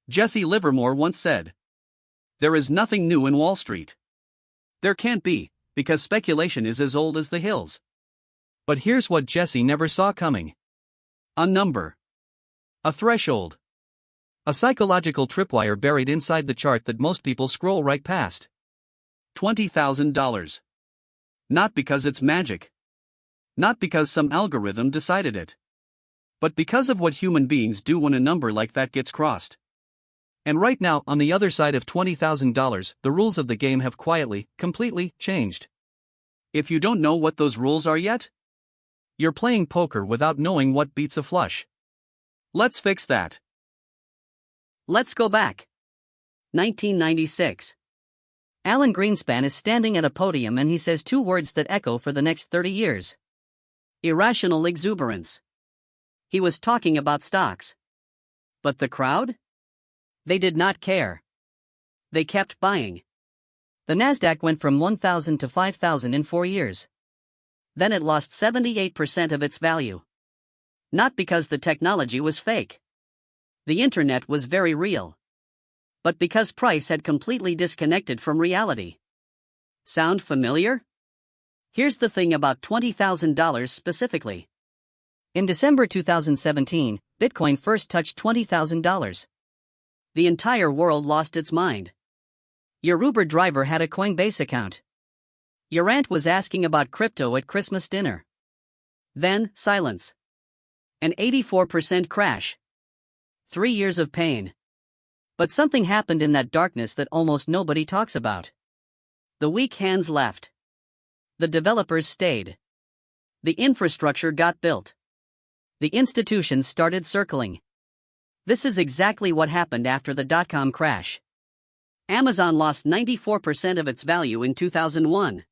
Jesse Livermore once said, "There is nothing new in Wall Street." There can't be, because speculation is as old as the hills. But here's what Jesse never saw coming: a number. A threshold. A psychological tripwire buried inside the chart that most people scroll right past. $20,000. Not because it's magic. Not because some algorithm decided it. But because of what human beings do when a number like that gets crossed. And right now, on the other side of $20,000, the rules of the game have quietly, completely changed. If you don't know what those rules are yet, you're playing poker without knowing what beats a flush. Let's fix that. Let's go back. 1996. Alan Greenspan is standing at a podium and he says two words that echo for the next 30 years. Irrational exuberance. He was talking about stocks. But the crowd? They did not care. They kept buying. The Nasdaq went from 1,000 to 5,000 in 4 years. Then it lost 78% of its value. Not because the technology was fake. The internet was very real. But because price had completely disconnected from reality. Sound familiar? Here's the thing about $20,000 specifically. In December 2017, Bitcoin first touched $20,000. The entire world lost its mind. Your Uber driver had a Coinbase account. Your aunt was asking about crypto at Christmas dinner. Then, silence. An 84% crash. 3 years of pain. But something happened in that darkness that almost nobody talks about. The weak hands left. The developers stayed. The infrastructure got built. The institutions started circling. This is exactly what happened after the dot-com crash. Amazon lost 94% of its value in 2001.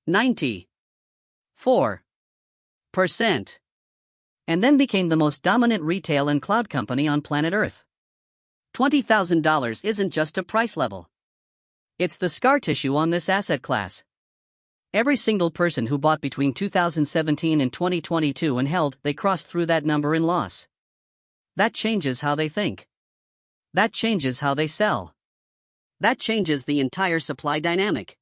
94%. And then became the most dominant retail and cloud company on planet Earth. $20,000 isn't just a price level. It's the scar tissue on this asset class. Every single person who bought between 2017 and 2022 and held, they crossed through that number in loss. That changes how they think. That changes how they sell. That changes the entire supply dynamic.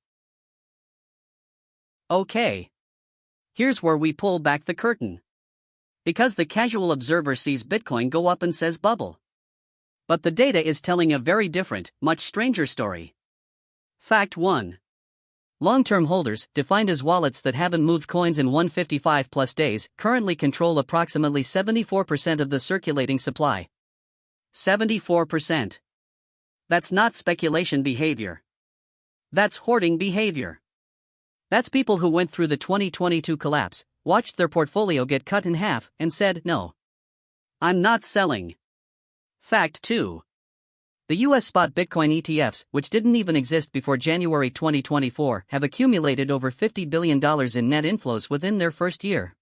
Okay. Here's where we pull back the curtain. Because the casual observer sees Bitcoin go up and says bubble. But the data is telling a very different, much stranger story. Fact 1. Long-term holders, defined as wallets that haven't moved coins in 155 plus days, currently control approximately 74% of the circulating supply. 74%. That's not speculation behavior. That's hoarding behavior. That's people who went through the 2022 collapse, watched their portfolio get cut in half, and said, "No. I'm not selling." Fact 2. The US spot Bitcoin ETFs, which didn't even exist before January 2024, have accumulated over $50 billion in net inflows within their first year.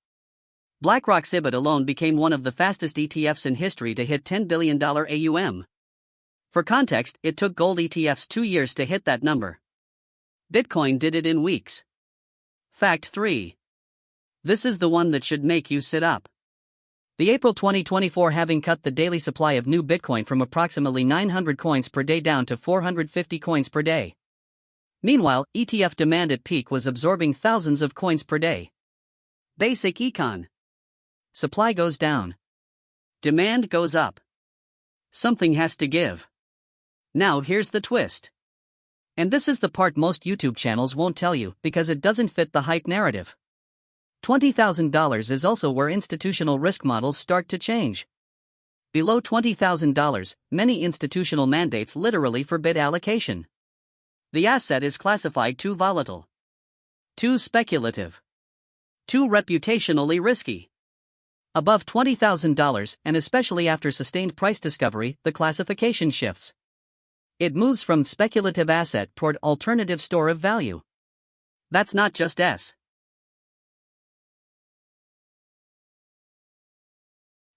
BlackRock's IBIT alone became one of the fastest ETFs in history to hit $10 billion AUM. For context, it took gold ETFs 2 years to hit that number. Bitcoin did it in weeks. Fact 3. This is the one that should make you sit up. The April 2024 halving cut the daily supply of new Bitcoin from approximately 900 coins per day down to 450 coins per day. Meanwhile, ETF demand at peak was absorbing thousands of coins per day. Basic econ. Supply goes down. Demand goes up. Something has to give. Now here's the twist. And this is the part most YouTube channels won't tell you because it doesn't fit the hype narrative. $20,000 is also where institutional risk models start to change. Below $20,000, many institutional mandates literally forbid allocation. The asset is classified too volatile, too speculative, too reputationally risky. Above $20,000, and especially after sustained price discovery, the classification shifts. It moves from speculative asset toward alternative store of value. That's not just S.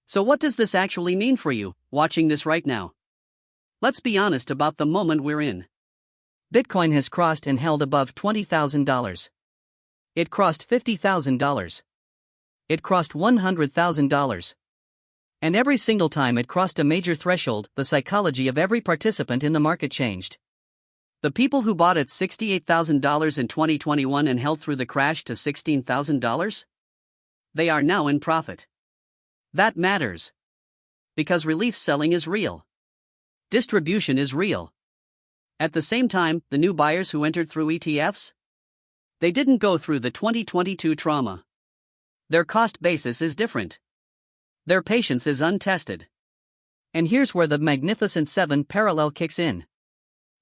So what does this actually mean for you, watching this right now? Let's be honest about the moment we're in. Bitcoin has crossed and held above $20,000. It crossed $50,000. It crossed $100,000. And every single time it crossed a major threshold, the psychology of every participant in the market changed. The people who bought at $68,000 in 2021 and held through the crash to $16,000? They are now in profit. That matters. Because relief selling is real. Distribution is real. At the same time, the new buyers who entered through ETFs? They didn't go through the 2022 trauma. Their cost basis is different. Their patience is untested. And here's where the Magnificent Seven parallel kicks in.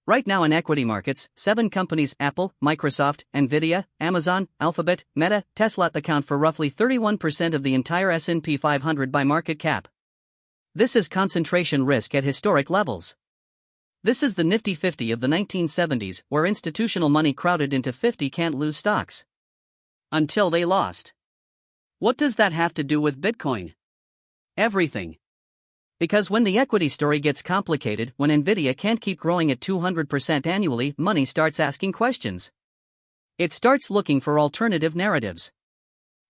Right now in equity markets, 7 companies, Apple, Microsoft, Nvidia, Amazon, Alphabet, Meta, Tesla, account for roughly 31% of the entire S&P 500 by market cap. This is concentration risk at historic levels. This is the Nifty 50 of the 1970s, where institutional money crowded into 50 can't lose stocks. Until they lost. What does that have to do with Bitcoin? Everything. Because when the equity story gets complicated, when Nvidia can't keep growing at 200% annually, money starts asking questions. It starts looking for alternative narratives.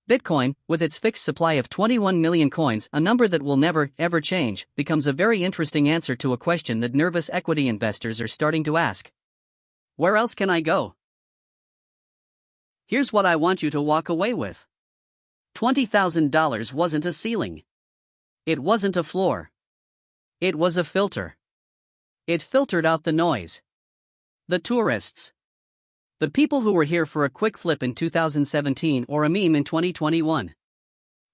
Bitcoin, with its fixed supply of 21 million coins, a number that will never, ever change, becomes a very interesting answer to a question that nervous equity investors are starting to ask. Where else can I go? Here's what I want you to walk away with. $20,000 wasn't a ceiling. It wasn't a floor. It was a filter. It filtered out the noise. The tourists. The people who were here for a quick flip in 2017 or a meme in 2021.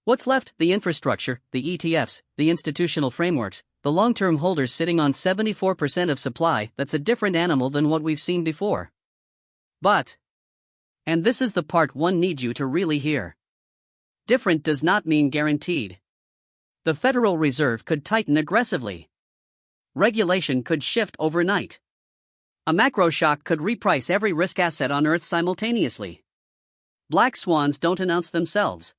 What's left? The infrastructure, the ETFs, the institutional frameworks, the long-term holders sitting on 74% of supply. That's a different animal than what we've seen before. But, and this is the part one needs you to really hear. Different does not mean guaranteed. The Federal Reserve could tighten aggressively. Regulation could shift overnight. A macro shock could reprice every risk asset on Earth simultaneously. Black swans don't announce themselves.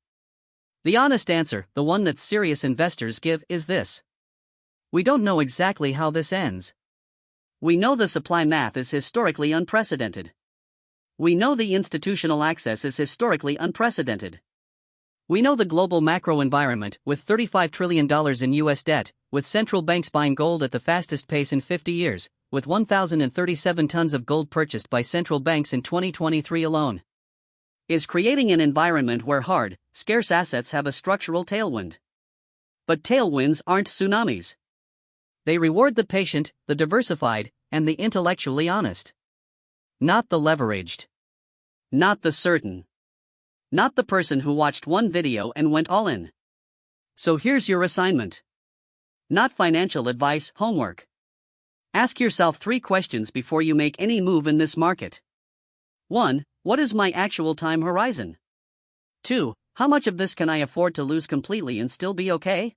The honest answer, the one that serious investors give, is this. We don't know exactly how this ends. We know the supply math is historically unprecedented. We know the institutional access is historically unprecedented. We know the global macro environment, with $35 trillion in U.S. debt, with central banks buying gold at the fastest pace in 50 years, with 1,037 tons of gold purchased by central banks in 2023 alone, is creating an environment where hard, scarce assets have a structural tailwind. But tailwinds aren't tsunamis. They reward the patient, the diversified, and the intellectually honest. Not the leveraged. Not the certain. Not the person who watched one video and went all in. So here's your assignment. Not financial advice, homework. Ask yourself 3 questions before you make any move in this market. 1. What is my actual time horizon? 2. How much of this can I afford to lose completely and still be okay?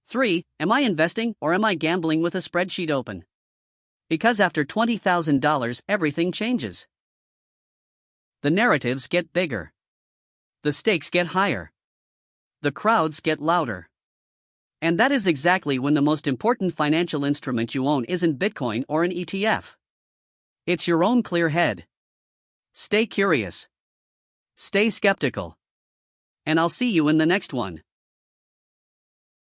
3. Am I investing or am I gambling with a spreadsheet open? Because after $20,000, everything changes. The narratives get bigger. The stakes get higher. The crowds get louder. And that is exactly when the most important financial instrument you own isn't Bitcoin or an ETF. It's your own clear head. Stay curious. Stay skeptical. And I'll see you in the next one.